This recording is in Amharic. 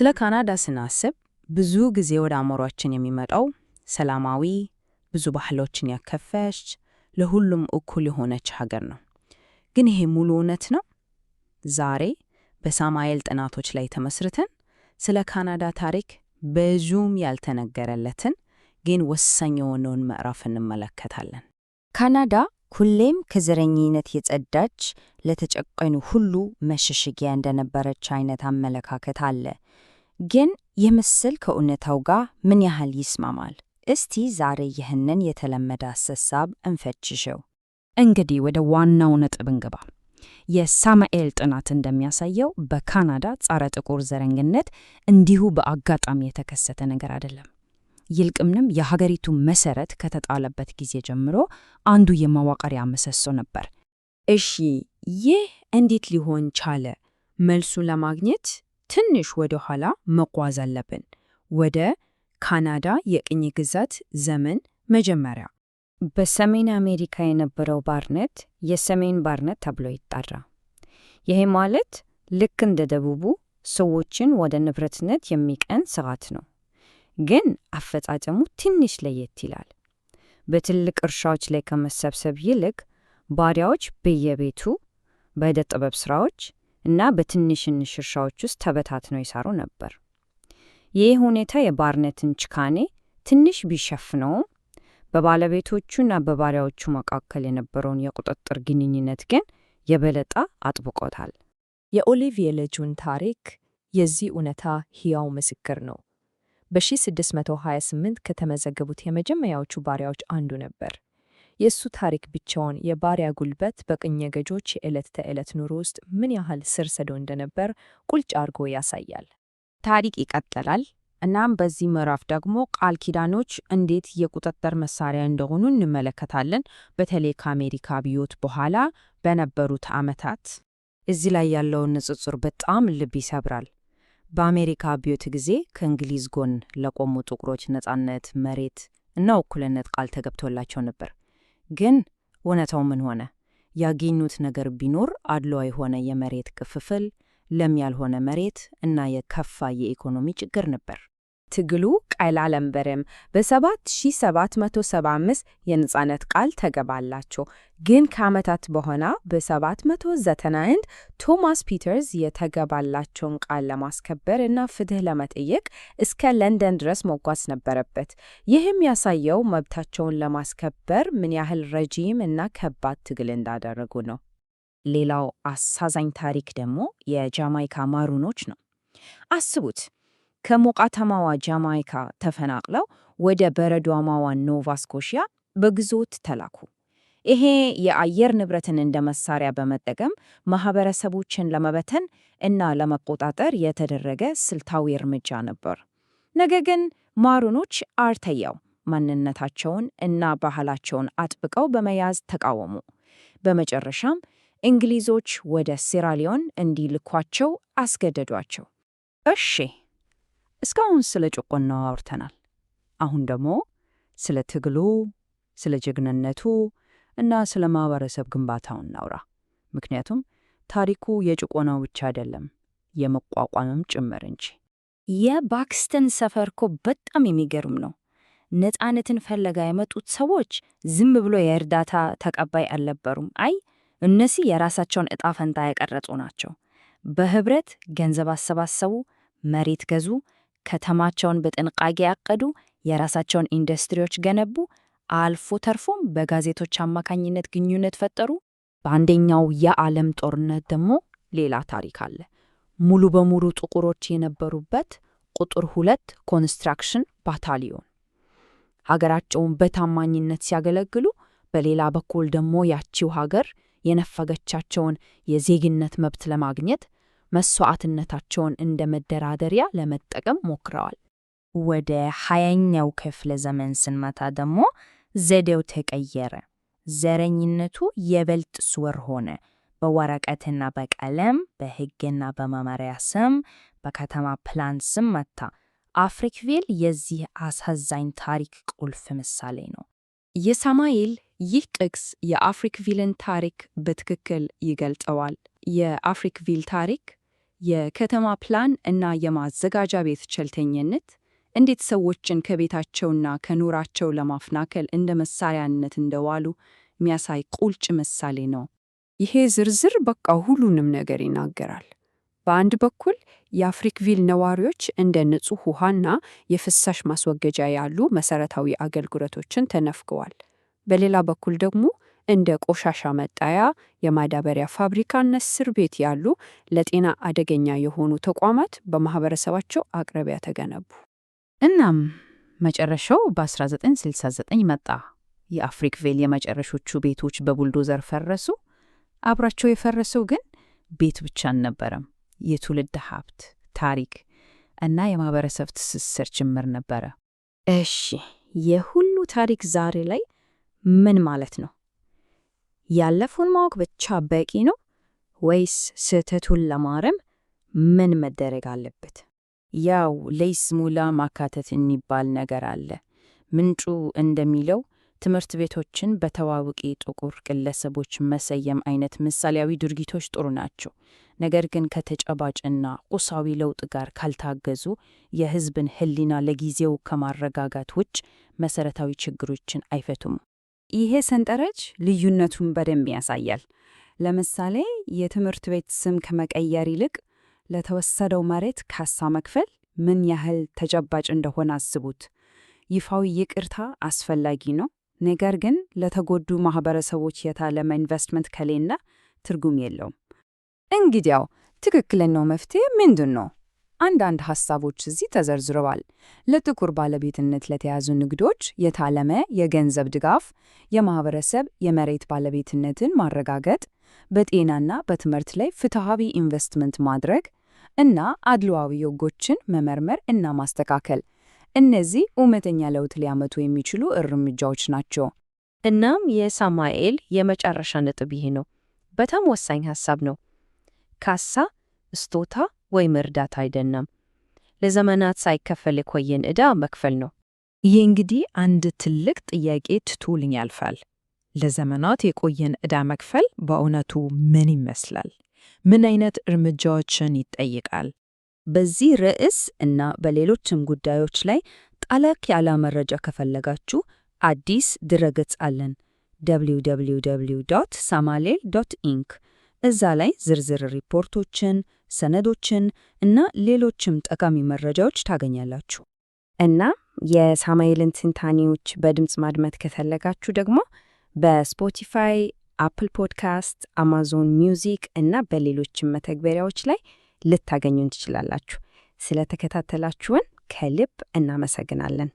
ስለ ካናዳ ስናስብ ብዙ ጊዜ ወደ አእምሯችን የሚመጣው ሰላማዊ፣ ብዙ ባህሎችን ያከፈች፣ ለሁሉም እኩል የሆነች ሀገር ነው። ግን ይሄ ሙሉ እውነት ነው? ዛሬ በሳሙኤል ጥናቶች ላይ ተመስርተን ስለ ካናዳ ታሪክ ብዙም ያልተነገረለትን ግን ወሳኝ የሆነውን ምዕራፍ እንመለከታለን። ካናዳ ሁሌም ከዘረኝነት የጸዳች ለተጨቆኑ ሁሉ መሸሸጊያ እንደነበረች አይነት አመለካከት አለ። ግን ይህ ምስል ከእውነታው ጋር ምን ያህል ይስማማል? እስቲ ዛሬ ይህንን የተለመደ አስተሳሰብ እንፈትሸው። እንግዲህ ወደ ዋናው ነጥብ እንግባ። የሳሙኤል ጥናት እንደሚያሳየው በካናዳ ጸረ ጥቁር ዘረኝነት እንዲሁ በአጋጣሚ የተከሰተ ነገር አይደለም። ይልቁንም የሀገሪቱ መሰረት ከተጣለበት ጊዜ ጀምሮ አንዱ የመዋቅሪያ ምሰሶ ነበር። እሺ፣ ይህ እንዴት ሊሆን ቻለ? መልሱን ለማግኘት ትንሽ ወደ ኋላ መጓዝ አለብን፣ ወደ ካናዳ የቅኝ ግዛት ዘመን መጀመሪያ። በሰሜን አሜሪካ የነበረው ባርነት የሰሜን ባርነት ተብሎ ይጠራ። ይሄ ማለት ልክ እንደ ደቡቡ ሰዎችን ወደ ንብረትነት የሚቀን ስርዓት ነው። ግን አፈጻጸሙ ትንሽ ለየት ይላል። በትልቅ እርሻዎች ላይ ከመሰብሰብ ይልቅ ባሪያዎች በየቤቱ በዕደ ጥበብ ሥራዎች እና በትንሽንሽ እርሻዎች ውስጥ ተበታትነው ይሰሩ ነበር። ይህ ሁኔታ የባርነትን ጭካኔ ትንሽ ቢሸፍነውም በባለቤቶቹና በባሪያዎቹ መካከል የነበረውን የቁጥጥር ግንኙነት ግን የበለጠ አጥብቆታል። የኦሊቪየ ልጁን ታሪክ የዚህ እውነታ ሕያው ምስክር ነው። በ1628 ከተመዘገቡት የመጀመሪያዎቹ ባሪያዎች አንዱ ነበር። የእሱ ታሪክ ብቻውን የባሪያ ጉልበት በቅኝ ገዢዎች የዕለት ተዕለት ኑሮ ውስጥ ምን ያህል ስር ሰዶ እንደነበር ቁልጭ አድርጎ ያሳያል። ታሪክ ይቀጥላል። እናም በዚህ ምዕራፍ ደግሞ ቃል ኪዳኖች እንዴት የቁጥጥር መሳሪያ እንደሆኑ እንመለከታለን፣ በተለይ ከአሜሪካ አብዮት በኋላ በነበሩት ዓመታት። እዚህ ላይ ያለውን ንጽጽር በጣም ልብ ይሰብራል። በአሜሪካ አብዮት ጊዜ ከእንግሊዝ ጎን ለቆሙ ጥቁሮች ነጻነት፣ መሬት እና እኩልነት ቃል ተገብቶላቸው ነበር። ግን እውነታው ምን ሆነ? ያገኙት ነገር ቢኖር አድሏዊ የሆነ የመሬት ክፍፍል፣ ለም ያልሆነ መሬት እና የከፋ የኢኮኖሚ ችግር ነበር። ትግሉ ቀላል አልነበረም። በ7775 የነጻነት ቃል ተገባላቸው። ግን ከዓመታት በኋላ በ791 ቶማስ ፒተርስ የተገባላቸውን ቃል ለማስከበር እና ፍትህ ለመጠየቅ እስከ ለንደን ድረስ መጓዝ ነበረበት። ይህም ያሳየው መብታቸውን ለማስከበር ምን ያህል ረጅም እና ከባድ ትግል እንዳደረጉ ነው። ሌላው አሳዛኝ ታሪክ ደግሞ የጃማይካ ማሩኖች ነው። አስቡት፣ ከሞቃታማዋ ጃማይካ ተፈናቅለው ወደ በረዷማዋ ኖቫ ስኮሺያ በግዞት ተላኩ። ይሄ የአየር ንብረትን እንደ መሳሪያ በመጠቀም ማህበረሰቦችን ለመበተን እና ለመቆጣጠር የተደረገ ስልታዊ እርምጃ ነበር። ነገር ግን ማሩኖች አርተያው ማንነታቸውን እና ባህላቸውን አጥብቀው በመያዝ ተቃወሙ። በመጨረሻም እንግሊዞች ወደ ሴራሊዮን እንዲልኳቸው አስገደዷቸው። እሺ፣ እስካሁን ስለ ጭቆናው አውርተናል። አሁን ደግሞ ስለ ትግሉ፣ ስለ ጀግንነቱ እና ስለ ማህበረሰብ ግንባታው እናውራ። ምክንያቱም ታሪኩ የጭቆናው ብቻ አይደለም፣ የመቋቋምም ጭምር እንጂ። የባክስተን ሰፈር እኮ በጣም የሚገርም ነው። ነፃነትን ፈለጋ የመጡት ሰዎች ዝም ብሎ የእርዳታ ተቀባይ አልነበሩም። እነዚህ የራሳቸውን ዕጣ ፈንታ የቀረጹ ናቸው። በህብረት ገንዘብ አሰባሰቡ፣ መሬት ገዙ፣ ከተማቸውን በጥንቃቄ ያቀዱ፣ የራሳቸውን ኢንዱስትሪዎች ገነቡ፣ አልፎ ተርፎም በጋዜጦች አማካኝነት ግንኙነት ፈጠሩ። በአንደኛው የዓለም ጦርነት ደግሞ ሌላ ታሪክ አለ። ሙሉ በሙሉ ጥቁሮች የነበሩበት ቁጥር 2 ኮንስትራክሽን ባታሊዮን ሀገራቸውን በታማኝነት ሲያገለግሉ፣ በሌላ በኩል ደግሞ ያቺው ሀገር የነፈገቻቸውን የዜግነት መብት ለማግኘት መስዋዕትነታቸውን እንደ መደራደሪያ ለመጠቀም ሞክረዋል። ወደ 20ኛው ክፍለ ዘመን ስንመጣ ደግሞ ዘዴው ተቀየረ። ዘረኝነቱ የበልጥ ስውር ሆነ። በወረቀትና በቀለም፣ በሕግና በመመሪያ ስም፣ በከተማ ፕላን ስም መታ። አፍሪክቪል የዚህ አሳዛኝ ታሪክ ቁልፍ ምሳሌ ነው። የሳሙኤል ይህ ጥቅስ የአፍሪክቪልን ታሪክ በትክክል ይገልጸዋል። የአፍሪክቪል ታሪክ የከተማ ፕላን እና የማዘጋጃ ቤት ቸልተኝነት እንዴት ሰዎችን ከቤታቸውና ከኑራቸው ለማፈናቀል እንደ መሳሪያነት እንደዋሉ የሚያሳይ ቁልጭ ምሳሌ ነው። ይሄ ዝርዝር በቃ ሁሉንም ነገር ይናገራል። በአንድ በኩል የአፍሪክቪል ነዋሪዎች እንደ ንጹህ ውሃና የፍሳሽ ማስወገጃ ያሉ መሰረታዊ አገልግሎቶችን ተነፍገዋል። በሌላ በኩል ደግሞ እንደ ቆሻሻ መጣያ፣ የማዳበሪያ ፋብሪካና እስር ቤት ያሉ ለጤና አደገኛ የሆኑ ተቋማት በማህበረሰባቸው አቅራቢያ ተገነቡ። እናም መጨረሻው በ1969 መጣ። የአፍሪክቪል የመጨረሾቹ ቤቶች በቡልዶዘር ፈረሱ። አብራቸው የፈረሰው ግን ቤት ብቻ አልነበረም። የትውልድ ሀብት፣ ታሪክ እና የማህበረሰብ ትስስር ጭምር ነበረ። እሺ፣ የሁሉ ታሪክ ዛሬ ላይ ምን ማለት ነው? ያለፈውን ማወቅ ብቻ በቂ ነው ወይስ ስህተቱን ለማረም ምን መደረግ አለበት? ያው ለይስሙላ ማካተት የሚባል ነገር አለ። ምንጩ እንደሚለው ትምህርት ቤቶችን በታዋቂ ጥቁር ግለሰቦች መሰየም አይነት ምሳሌያዊ ድርጊቶች ጥሩ ናቸው። ነገር ግን ከተጨባጭና ቁሳዊ ለውጥ ጋር ካልታገዙ የሕዝብን ሕሊና ለጊዜው ከማረጋጋት ውጭ መሰረታዊ ችግሮችን አይፈቱም። ይሄ ሰንጠረዥ ልዩነቱን በደንብ ያሳያል። ለምሳሌ የትምህርት ቤት ስም ከመቀየር ይልቅ ለተወሰደው መሬት ካሳ መክፈል ምን ያህል ተጨባጭ እንደሆነ አስቡት። ይፋዊ ይቅርታ አስፈላጊ ነው፣ ነገር ግን ለተጎዱ ማህበረሰቦች የታለመ ኢንቨስትመንት ከሌለ ትርጉም የለውም። እንግዲያው ትክክለኛው መፍትሄ ምንድን ነው? አንዳንድ ሐሳቦች እዚህ ተዘርዝረዋል። ለጥቁር ባለቤትነት ለተያዙ ንግዶች የታለመ የገንዘብ ድጋፍ፣ የማህበረሰብ የመሬት ባለቤትነትን ማረጋገጥ፣ በጤናና በትምህርት ላይ ፍትሃዊ ኢንቨስትመንት ማድረግ እና አድሏዊ ሕጎችን መመርመር እና ማስተካከል። እነዚህ እውነተኛ ለውጥ ሊያመጡ የሚችሉ እርምጃዎች ናቸው። እናም የሳሙኤል የመጨረሻ ነጥብ ይሄ ነው። በጣም ወሳኝ ሐሳብ ነው። ካሳ፣ ስጦታ ወይም እርዳታ አይደለም። ለዘመናት ሳይከፈል የቆየን ዕዳ መክፈል ነው። ይህ እንግዲህ አንድ ትልቅ ጥያቄ ትቶልኝ ያልፋል። ለዘመናት የቆየን ዕዳ መክፈል በእውነቱ ምን ይመስላል? ምን አይነት እርምጃዎችን ይጠይቃል? በዚህ ርዕስ እና በሌሎችም ጉዳዮች ላይ ጠለቅ ያለ መረጃ ከፈለጋችሁ አዲስ ድረገጽ አለን፣ www.samalel.inc። እዛ ላይ ዝርዝር ሪፖርቶችን፣ ሰነዶችን እና ሌሎችም ጠቃሚ መረጃዎች ታገኛላችሁ። እና የሳሙኤልን ትንታኔዎች በድምፅ ማድመጥ ከፈለጋችሁ ደግሞ በስፖቲፋይ፣ አፕል ፖድካስት፣ አማዞን ሚውዚክ እና በሌሎችም መተግበሪያዎች ላይ ልታገኙን ትችላላችሁ። ስለተከታተላችሁን ከልብ እናመሰግናለን።